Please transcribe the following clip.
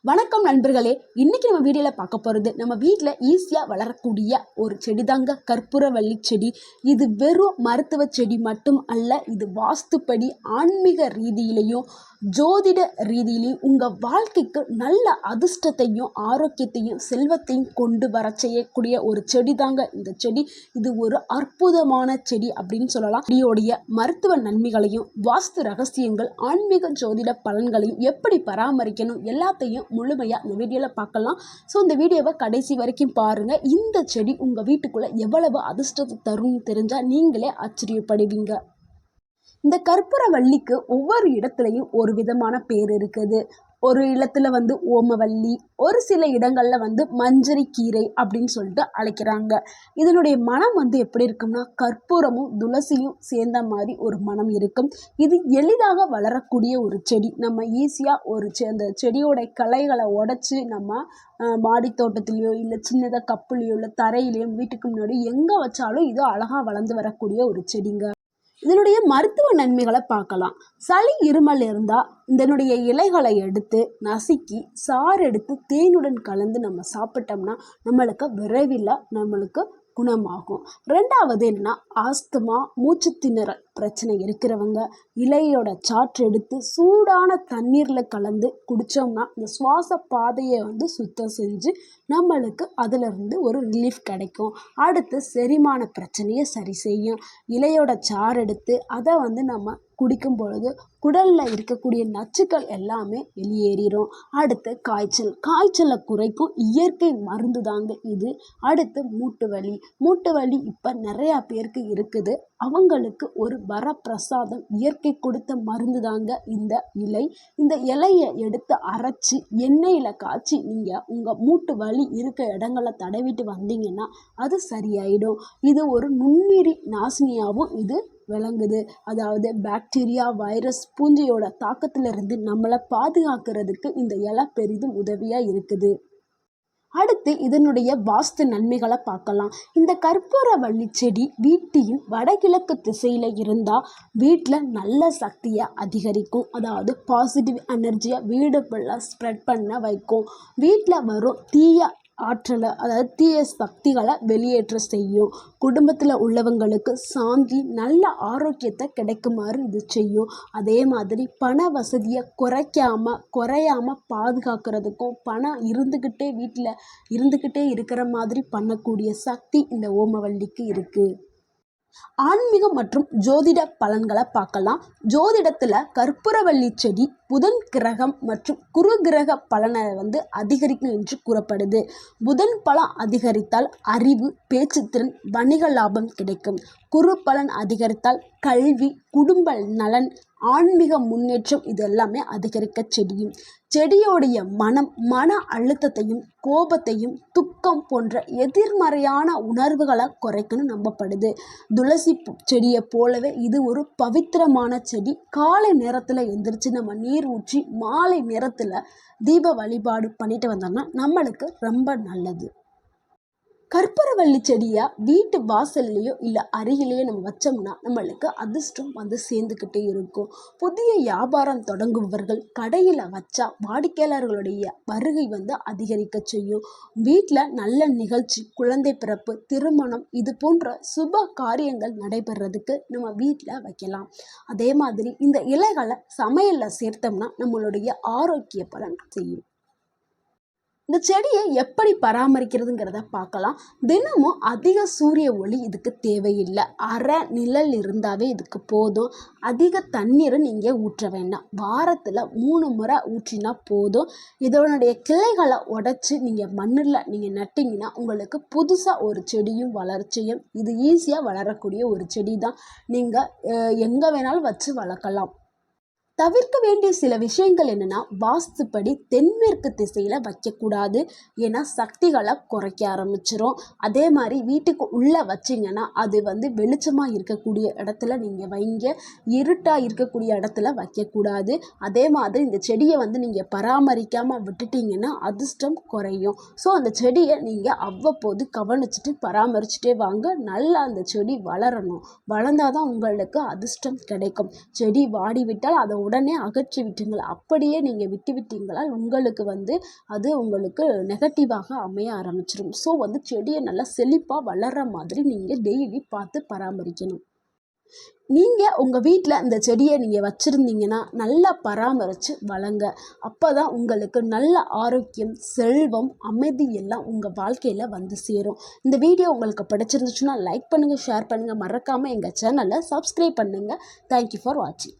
வணக்கம் நண்பர்களே, இன்னைக்கு நம்ம வீடியோவில் பார்க்க போகிறது நம்ம வீட்டில் ஈஸியாக வளரக்கூடிய ஒரு செடி தாங்க கற்பூரவள்ளி செடி. இது வெறும் மருத்துவ செடி மட்டும் அல்ல, இது வாஸ்துப்படி ஆன்மீக ரீதியிலையும் ஜோதிட ரீதியிலையும் உங்கள் வாழ்க்கைக்கு நல்ல அதிர்ஷ்டத்தையும் ஆரோக்கியத்தையும் செல்வத்தையும் கொண்டு வர செய்யக்கூடிய ஒரு செடி தாங்க இந்த செடி. இது ஒரு அற்புதமான செடி அப்படின்னு சொல்லலாம். செடியோடைய மருத்துவ நன்மைகளையும் வாஸ்து ரகசியங்கள் ஆன்மீக ஜோதிட பலன்களையும் எப்படி பராமரிக்கணும் எல்லாத்தையும் முழுமையாக இந்த வீடியோவில் பார்க்கலாம். ஸோ இந்த வீடியோவை கடைசி வரைக்கும் பாருங்கள். இந்த செடி உங்கள் வீட்டுக்குள்ளே எவ்வளவு அதிர்ஷ்டத்தை தரும்னு தெரிஞ்சால் நீங்களே ஆச்சரியப்படுவீங்க. இந்த கற்பூரவள்ளிக்கு ஒவ்வொரு இடத்துலையும் ஒரு விதமான பேர் இருக்குது. ஒரு இடத்துல ஓமவல்லி, ஒரு சில இடங்களில் மஞ்சரி கீரை அப்படின்னு சொல்லிட்டு அழைக்கிறாங்க. இதனுடைய மனம் எப்படி இருக்கும்னா கற்பூரமும் துளசியும் சேர்ந்த மாதிரி ஒரு மனம் இருக்கும். இது எளிதாக வளரக்கூடிய ஒரு செடி. நம்ம ஈஸியாக அந்த செடியோட கிளைகளை உடைச்சி நம்ம மாடி தோட்டத்துலேயோ இல்லை சின்னதாக கப்புலேயோ இல்லை தரையிலையோ வீட்டுக்கு முன்னாடி எங்கே வச்சாலும் இது அழகாக வளர்ந்து வரக்கூடிய ஒரு செடிங்க. இதனுடைய மருத்துவ நன்மைகளை பார்க்கலாம். சளி இருமல் இருந்தால் இதனுடைய இலைகளை எடுத்து நசுக்கி சாறு எடுத்து தேனுடன் கலந்து நம்ம சாப்பிட்டோம்னா நம்மளுக்கு விரைவில் குணமாகும். ரெண்டாவது என்னன்னா, ஆஸ்துமா மூச்சு திணறல் பிரச்சனை இருக்கிறவங்க இலையோட சாற்று எடுத்து சூடான தண்ணீரில் கலந்து குடித்தோம்னா இந்த சுவாச பாதையை சுத்தம் செஞ்சு நம்மளுக்கு அதிலிருந்து ஒரு ரிலீஃப் கிடைக்கும். அடுத்து செரிமான பிரச்சனையை சரி செய்யும். இலையோட சாறு எடுத்து அதை நம்ம குடிக்கும் பொழுது குடலில் இருக்கக்கூடிய நச்சுக்கள் எல்லாமே வெளியேறிடும். அடுத்து காய்ச்சலை குறைக்கும் இயற்கை மருந்து தாங்க இது. அடுத்து மூட்டு வலி இப்போ நிறையா பேருக்கு இருக்குது. அவங்களுக்கு ஒரு வரப்பிரசாதம் இயற்கை கொடுத்த மருந்து தாங்க இந்த இலை. இந்த இலையை எடுத்து அரைச்சி எண்ணெயில் காய்ச்சி நீங்கள் உங்கள் மூட்டு வலி இருக்க இடங்களை தடவிட்டு வந்தீங்கன்னா அது சரியாயிடும். இது ஒரு நுண்ணுயிரி நாசினியாகவும் இது விளங்குது. அதாவது பாக்டீரியா, வைரஸ், பூஞ்சையோட தாக்கத்திலிருந்து நம்மளை பாதுகாக்கிறதுக்கு இந்த இலை பெரிதும் உதவியாக இருக்குது. அடுத்து இதனுடைய வாஸ்து நன்மைகளை பார்க்கலாம். இந்த கற்பூரவள்ளி செடி வீட்டின் வடகிழக்கு திசையில் இருந்தால் வீட்டில் நல்ல சக்தியை அதிகரிக்கும். அதாவது பாசிட்டிவ் எனர்ஜியை வீடு ஃபுல்லாக ஸ்ப்ரெட் பண்ண வைக்கும். வீட்டில் வரும் தீய ஆற்றலை, அதாவது தீய சக்திகளை வெளியேற்ற செய்யும். குடும்பத்தில் உள்ளவங்களுக்கு சாந்தி, நல்ல ஆரோக்கியத்தை கிடைக்குமாறு இது செய்யும். அதே மாதிரி பண வசதியை குறையாமல் பாதுகாக்கிறதுக்கும் பணம் வீட்டில் இருந்துக்கிட்டே இருக்கிற மாதிரி பண்ணக்கூடிய சக்தி இந்த ஓமவல்லிக்கு இருக்குது. ஆன்மீகம் மற்றும் ஜோதிட பலன்களை பார்க்கலாம். ஜோதிடத்தில் கற்பூரவள்ளி செடி புதன் கிரகம் மற்றும் குரு கிரக பலனை அதிகரிக்கும் என்று கூறப்படுது. புதன் பலம் அதிகரித்தால் அறிவு, பேச்சுத்திறன், வணிக லாபம் கிடைக்கும். குரு பலன் அதிகரித்தால் கல்வி, குடும்ப நலன், ஆன்மீக முன்னேற்றம் இது எல்லாமே அதிகரிக்க செய்யும். செடியோடைய மன அழுத்தத்தையும் கோபத்தையும் துக்கம் போன்ற எதிர்மறையான உணர்வுகளை குறைக்கணும் நம்பப்படுது. துளசி செடியை போலவே இது ஒரு பவித்திரமான செடி. காலை நேரத்தில் எந்திரிச்சு நம்ம நீர் ஊற்றி மாலை நேரத்தில் தீப வழிபாடு பண்ணிட்டு வந்தோம்னா நம்மளுக்கு ரொம்ப நல்லது. கற்பூரவள்ளி செடியை வீட்டு வாசல்லையோ இல்லை அருகிலேயோ நம்ம வச்சோம்னா நம்மளுக்கு அதிர்ஷ்டம் சேர்ந்துக்கிட்டே இருக்கும். புதிய வியாபாரம் தொடங்குபவர்கள் கடையில் வச்சா வாடிக்கையாளர்களுடைய வருகை அதிகரிக்க செய்யும். வீட்டில் நல்ல நிகழ்ச்சி, குழந்தை பிறப்பு, திருமணம் இது போன்ற சுப காரியங்கள் நடைபெறதுக்கு நம்ம வீட்டில் வைக்கலாம். அதே மாதிரி இந்த இலைகளை சமையலில் சேர்த்தோம்னா நம்மளுடைய ஆரோக்கிய பலன் செய்யும். இந்த செடியை எப்படி பராமரிக்கிறதுங்கிறத பார்க்கலாம். தினமும் அதிக சூரிய ஒளி இதுக்கு தேவையில்லை. அரை நிழல் இருந்தாவே இதுக்கு போதும். அதிக தண்ணீரை நீங்கள் ஊற்ற வேண்டாம். வாரத்தில் 3 முறை ஊற்றினா போதும். இதனுடைய கிளைகளை உடைச்சி நீங்கள் மண்ணில் நீங்கள் நட்டிங்கன்னா உங்களுக்கு புதுசாக ஒரு செடியும் வளர்ச்சியும். இது ஈஸியாக வளரக்கூடிய ஒரு செடி தான். நீங்கள் எங்கே வேணாலும் வச்சு வளர்க்கலாம். தவிர்க்க வேண்டிய சில விஷயங்கள் என்னென்னா, வாஸ்துப்படி தென்மேற்கு திசையில் வைக்கக்கூடாது. ஏன்னா சக்திகளை குறைக்க ஆரம்பிச்சிரும். அதே மாதிரி வீட்டுக்கு உள்ளே வச்சிங்கன்னா அது வெளிச்சமாக இருக்கக்கூடிய இடத்துல நீங்கள் வைங்க. இருட்டாக இருக்கக்கூடிய இடத்துல வைக்கக்கூடாது. அதே மாதிரி இந்த செடியை நீங்கள் பராமரிக்காமல் விட்டுட்டிங்கன்னா அதிர்ஷ்டம் குறையும். ஸோ அந்த செடியை நீங்கள் அவ்வப்போது கவனிச்சுட்டு பராமரிச்சுட்டே வாங்க. நல்லா அந்த செடி வளரணும். வளர்ந்தால் தான் உங்களுக்கு அதிர்ஷ்டம் கிடைக்கும். செடி வாடி விட்டால் அதை உடனே அகற்றி விட்டுங்கள். அப்படியே நீங்கள் விட்டுவிட்டீங்களால் உங்களுக்கு அது உங்களுக்கு நெகட்டிவாக அமைய ஆரம்பிச்சிடும். ஸோ செடியை நல்லா செழிப்பாக வளர்கிற மாதிரி நீங்கள் டெய்லி பார்த்து பராமரிக்கணும். நீங்கள் உங்கள் வீட்டில் அந்த செடியை நீங்கள் வச்சுருந்தீங்கன்னா நல்லா பராமரித்து வளங்க. அப்போ தான் உங்களுக்கு நல்ல ஆரோக்கியம், செல்வம், அமைதி எல்லாம் உங்கள் வாழ்க்கையில் சேரும். இந்த வீடியோ உங்களுக்கு பிடிச்சிருந்துச்சுன்னா லைக் பண்ணுங்கள், ஷேர் பண்ணுங்கள், மறக்காமல் எங்கள் சேனலை சப்ஸ்கிரைப் பண்ணுங்கள். தேங்க்யூ ஃபார் வாட்சிங்.